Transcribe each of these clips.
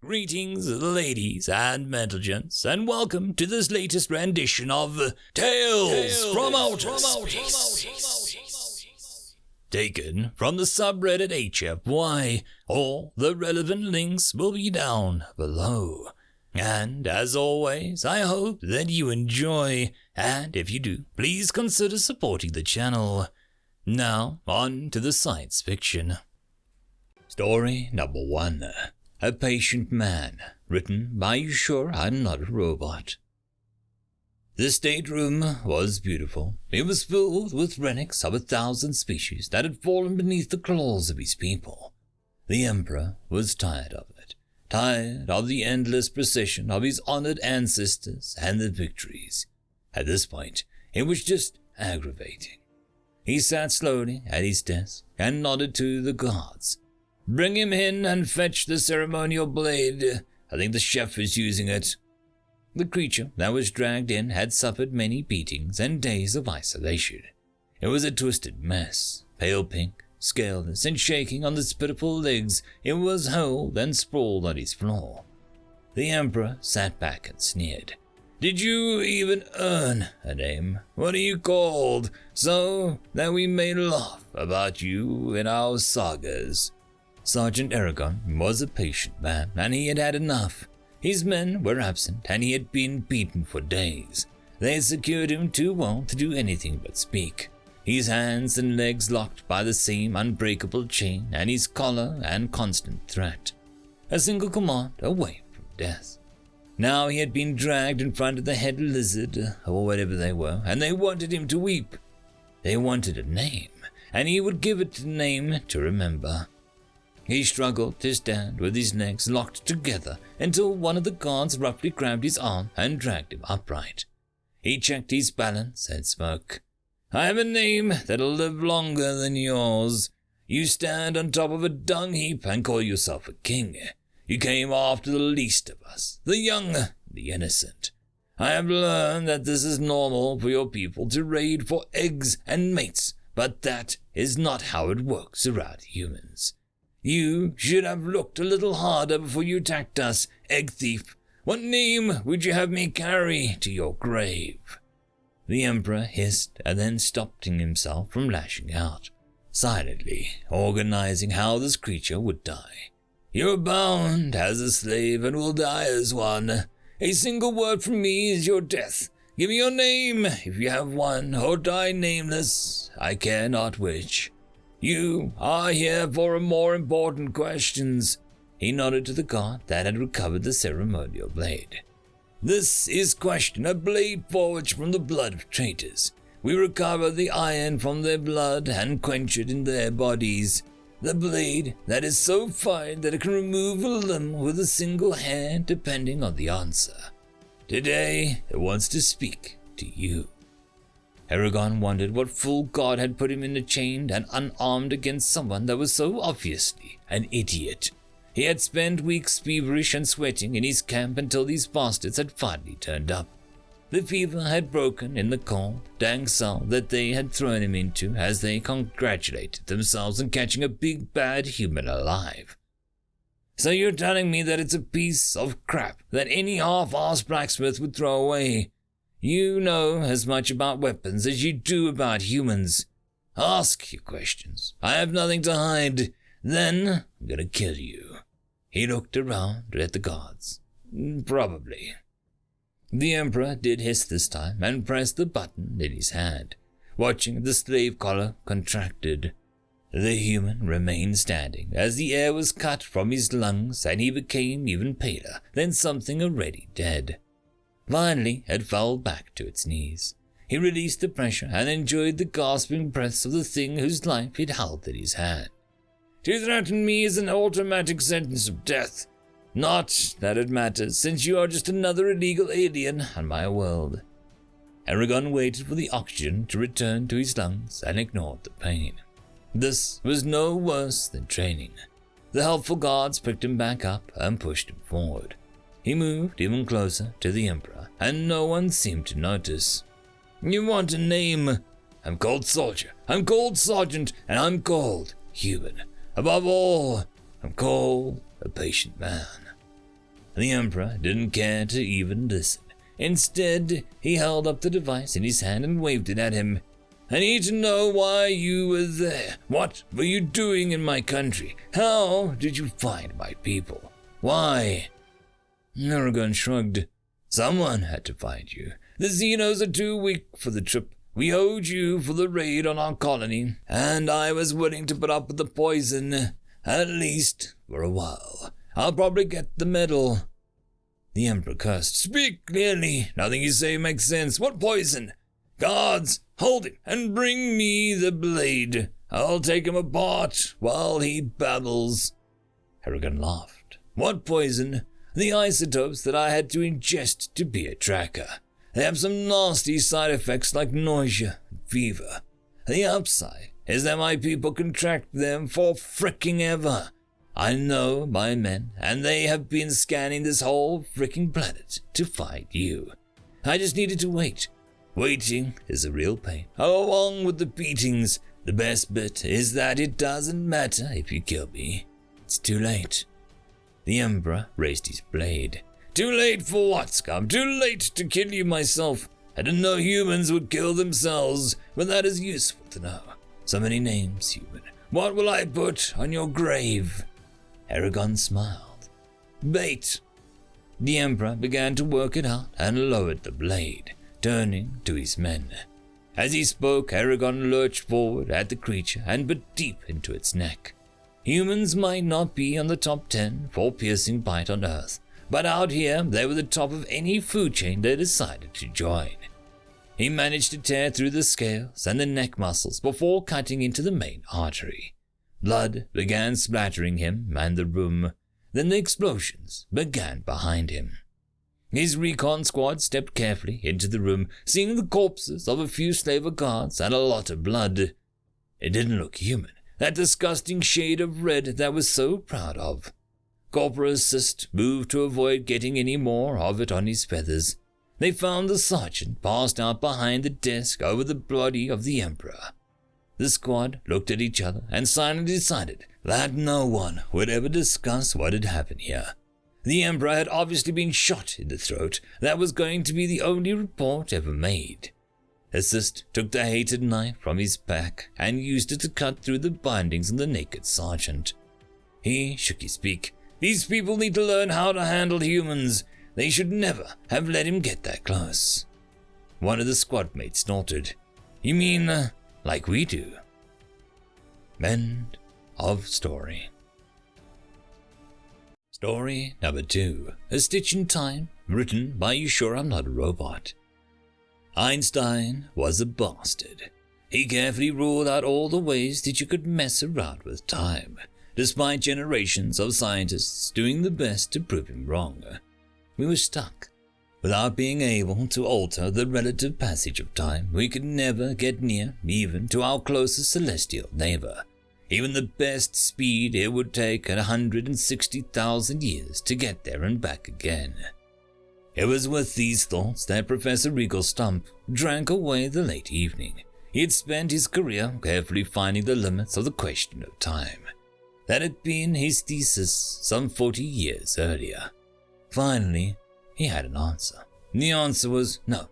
Greetings, ladies and gentlemen, and welcome to this latest rendition of Tales from Outer Space. Taken from the subreddit HFY. All the relevant links will be down below. And as always, I hope that you enjoy, and if you do, please consider supporting the channel. Now, on to the science fiction. Story number 1. A Patient Man, written by You Sure I'm Not a Robot. The stateroom was beautiful. It was filled with relics of 1,000 species that had fallen beneath the claws of his people. The Emperor was tired of it, tired of the endless procession of his honored ancestors and their victories. At this point, it was just aggravating. He sat slowly at his desk and nodded to the guards. "Bring him in and fetch the ceremonial blade. I think the chef is using it." The creature that was dragged in had suffered many beatings and days of isolation. It was a twisted mess, pale pink, scaleless, and shaking on its pitiful legs. It was whole and sprawled on his floor. The Emperor sat back and sneered. "Did you even earn a name? What are you called, so that we may laugh about you in our sagas?" Sergeant Aragon was a patient man, and he had had enough. His men were absent, and he had been beaten for days. They had secured him too well to do anything but speak. His hands and legs locked by the same unbreakable chain, and his collar and constant threat. A single command away from death. Now he had been dragged in front of the head lizard, or whatever they were, and they wanted him to weep. They wanted a name, and he would give it a name to remember. He struggled to stand with his legs locked together until one of the guards roughly grabbed his arm and dragged him upright. He checked his balance and spoke. "I have a name that'll live longer than yours. You stand on top of a dung heap and call yourself a king. You came after the least of us, the young, the innocent. I have learned that this is normal for your people to raid for eggs and mates, but that is not how it works around humans. You should have looked a little harder before you attacked us, egg thief. What name would you have me carry to your grave?" The Emperor hissed and then stopped himself from lashing out, silently organizing how this creature would die. "You're bound as a slave and will die as one. A single word from me is your death. Give me your name, if you have one, or die nameless. I care not which. You are here for more important questions." He nodded to the guard that had recovered the ceremonial blade. "This is question a blade forged from the blood of traitors. We recover the iron from their blood and quench it in their bodies. The blade that is so fine that it can remove a limb with a single hair depending on the answer. Today it wants to speak to you." Aragon wondered what fool god had put him in a chained and unarmed against someone that was so obviously an idiot. He had spent weeks feverish and sweating in his camp until these bastards had finally turned up. The fever had broken in the cold, dank cell that they had thrown him into as they congratulated themselves on catching a big bad human alive. "So you're telling me that it's a piece of crap that any half-assed blacksmith would throw away? You know as much about weapons as you do about humans. Ask your questions. I have nothing to hide. Then I'm gonna kill you." He looked around at the guards. "Probably." The Emperor did hiss this time and pressed the button in his hand, watching the slave collar contracted. The human remained standing as the air was cut from his lungs and he became even paler than something already dead. Finally, it fell back to its knees. He released the pressure and enjoyed the gasping breaths of the thing whose life he'd held in his hand. "To threaten me is an automatic sentence of death. Not that it matters, since you are just another illegal alien on my world." Aragon waited for the oxygen to return to his lungs and ignored the pain. This was no worse than training. The helpful guards picked him back up and pushed him forward. He moved even closer to the Emperor, and no one seemed to notice. "You want a name? I'm called Soldier, I'm called Sergeant, and I'm called Human. Above all, I'm called a patient man." The Emperor didn't care to even listen. Instead, he held up the device in his hand and waved it at him. I need to know why you were there. What were you doing in my country? How did you find my people? Why? Aragon shrugged. Someone had to find you. The Xenos are too weak for the trip. We owed you for the raid on our colony, and I was willing to put up with the poison, at least for a while. I'll probably get the medal. The Emperor cursed. Speak clearly. Nothing you say makes sense. What poison? Guards, hold him and bring me the blade. I'll take him apart while he babbles. Aragon laughed. What poison? The isotopes that I had to ingest to be a tracker. They have some nasty side effects like nausea and fever. The upside is that my people contract them for fricking ever. I know my men, and they have been scanning this whole fricking planet to find you. I just needed to wait. Waiting is a real pain. Along with the beatings, the best bit is that it doesn't matter if you kill me. It's too late. The Emperor raised his blade. Too late for what, scum? Too late to kill you myself. I didn't know humans would kill themselves, but that is useful to know. So many names, human. What will I put on your grave? Aragon smiled. Bait. The Emperor began to work it out and lowered the blade, turning to his men. As he spoke, Aragon lurched forward at the creature and bit deep into its neck. Humans might not be on the top 10 for piercing bite on Earth, but out here they were the top of any food chain they decided to join. He managed to tear through the scales and the neck muscles before cutting into the main artery. Blood began splattering him and the room. Then the explosions began behind him. His recon squad stepped carefully into the room, seeing the corpses of a few slaver guards and a lot of blood. It didn't look human, that disgusting shade of red that was so proud of. Corporal Assist moved to avoid getting any more of it on his feathers. They found the sergeant passed out behind the desk over the body of the Emperor. The squad looked at each other and silently decided that no one would ever discuss what had happened here. The Emperor had obviously been shot in the throat. That was going to be the only report ever made. Assist took the hated knife from his pack and used it to cut through the bindings on the naked sergeant. He shook his beak. These people need to learn how to handle humans. They should never have let him get that close. One of the squad mates snorted. You mean, like we do? End of story. Story number 2. A Stitch in Time, written by You Sure I'm Not a Robot. Einstein was a bastard. He carefully ruled out all the ways that you could mess around with time, despite generations of scientists doing the best to prove him wrong. We were stuck. Without being able to alter the relative passage of time, we could never get near even to our closest celestial neighbor. Even the best speed it would take 160,000 years to get there and back again. It was with these thoughts that Professor Regal Stump drank away the late evening. He had spent his career carefully finding the limits of the question of time. That had been his thesis some 40 years earlier. Finally, he had an answer. The answer was no.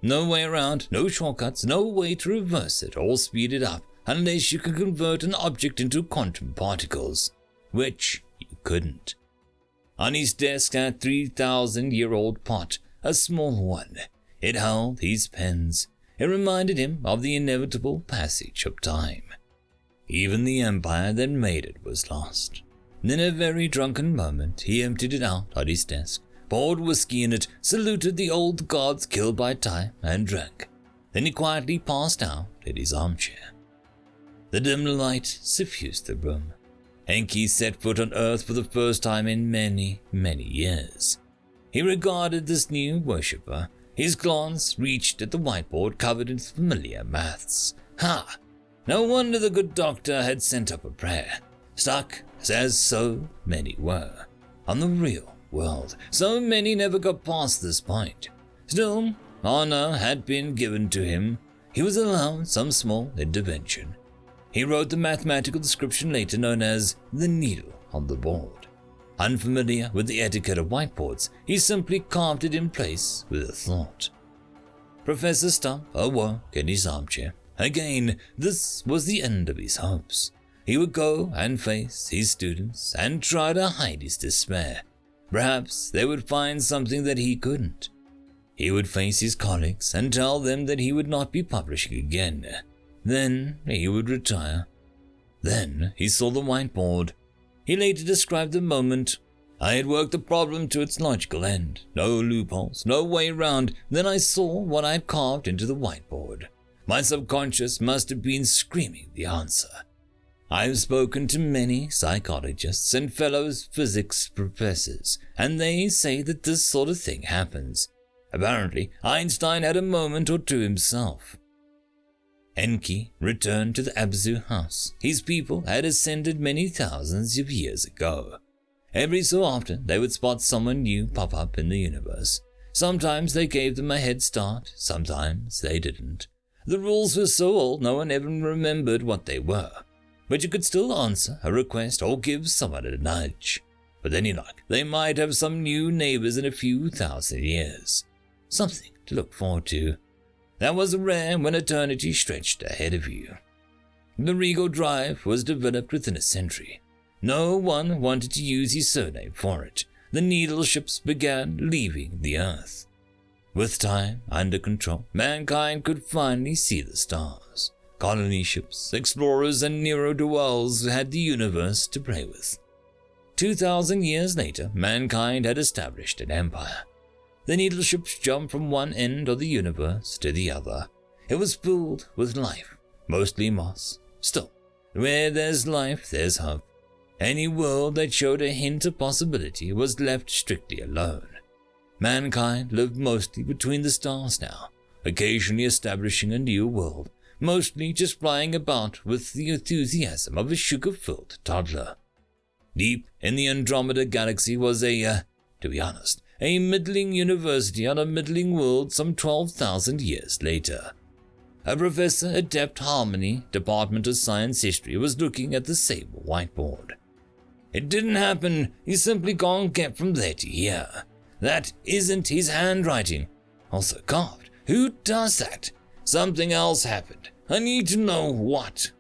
No way around, no shortcuts, no way to reverse it or speed it up unless you could convert an object into quantum particles, which you couldn't. On his desk sat a 3,000-year-old pot, a small one. It held his pens. It reminded him of the inevitable passage of time. Even the empire that made it was lost. In a very drunken moment, he emptied it out on his desk, poured whiskey in it, saluted the old gods killed by time, and drank. Then he quietly passed out in his armchair. The dim light suffused the room. Enki set foot on Earth for the first time in many, many years. He regarded this new worshipper. His glance reached at the whiteboard covered in familiar maths. Ha! No wonder the good doctor had sent up a prayer. Stuck, as so many were, on the real world. So many never got past this point. Still, honor had been given to him. He was allowed some small intervention. He wrote the mathematical description later known as the needle on the board. Unfamiliar with the etiquette of whiteboards, he simply carved it in place with a thought. Professor Stump awoke in his armchair. Again, this was the end of his hopes. He would go and face his students and try to hide his despair. Perhaps they would find something that he couldn't. He would face his colleagues and tell them that he would not be publishing again. Then he would retire. Then he saw the whiteboard. He later described the moment. I had worked the problem to its logical end. No loopholes, no way around. Then I saw what I had carved into the whiteboard. My subconscious must have been screaming the answer. I have spoken to many psychologists and fellow physics professors, and they say that this sort of thing happens. Apparently, Einstein had a moment or two himself. Enki returned to the Abzu house. His people had ascended many thousands of years ago. Every so often, they would spot someone new pop up in the universe. Sometimes they gave them a head start, sometimes they didn't. The rules were so old no one ever remembered what they were. But you could still answer a request or give someone a nudge. With any luck, they might have some new neighbors in a few thousand years. Something to look forward to. That was rare when eternity stretched ahead of you. The Regal Drive was developed within a century. No one wanted to use his surname for it. The needle ships began leaving the Earth. With time under control, mankind could finally see the stars. Colony ships, explorers, and ne'er-do-wells had the universe to play with. 2,000 years later, mankind had established an empire. The needle ships jumped from one end of the universe to the other. It was filled with life, mostly moss. Still, where there's life, there's hope. Any world that showed a hint of possibility was left strictly alone. Mankind lived mostly between the stars now, occasionally establishing a new world, mostly just flying about with the enthusiasm of a sugar-filled toddler. Deep in the Andromeda galaxy was to be honest, a middling university on a middling world some 12,000 years later. A professor at Depth Harmony, Department of Science History, was looking at the same whiteboard. It didn't happen. You simply can't get from there to here. That isn't his handwriting. Also carved. Who does that? Something else happened. I need to know what.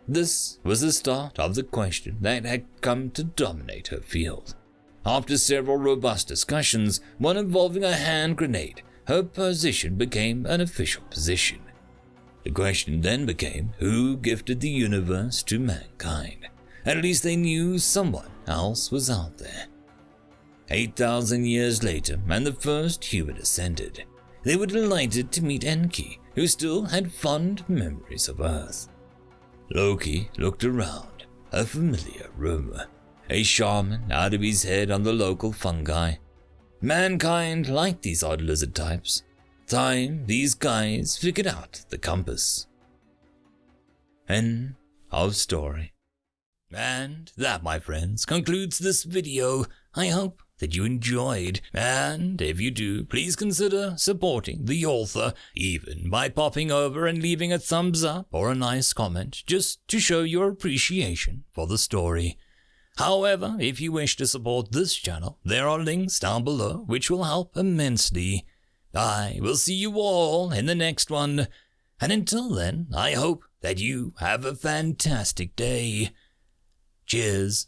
This was the start of the question that had come to dominate her field. After several robust discussions, one involving a hand grenade, her position became an official position. The question then became who gifted the universe to mankind. At least they knew someone else was out there. 8,000 years later, and the first human ascended. They were delighted to meet Enki, who still had fond memories of Earth. Loki looked around, a familiar room. A shaman out of his head on the local fungi. Mankind liked these odd lizard types. Time, these guys figured out the compass. End of story. And that, my friends, concludes this video. I hope that you enjoyed, and if you do, please consider supporting the author, even by popping over and leaving a thumbs up or a nice comment, just to show your appreciation for the story. However, if you wish to support this channel, there are links down below which will help immensely. I will see you all in the next one, and until then, I hope that you have a fantastic day. Cheers.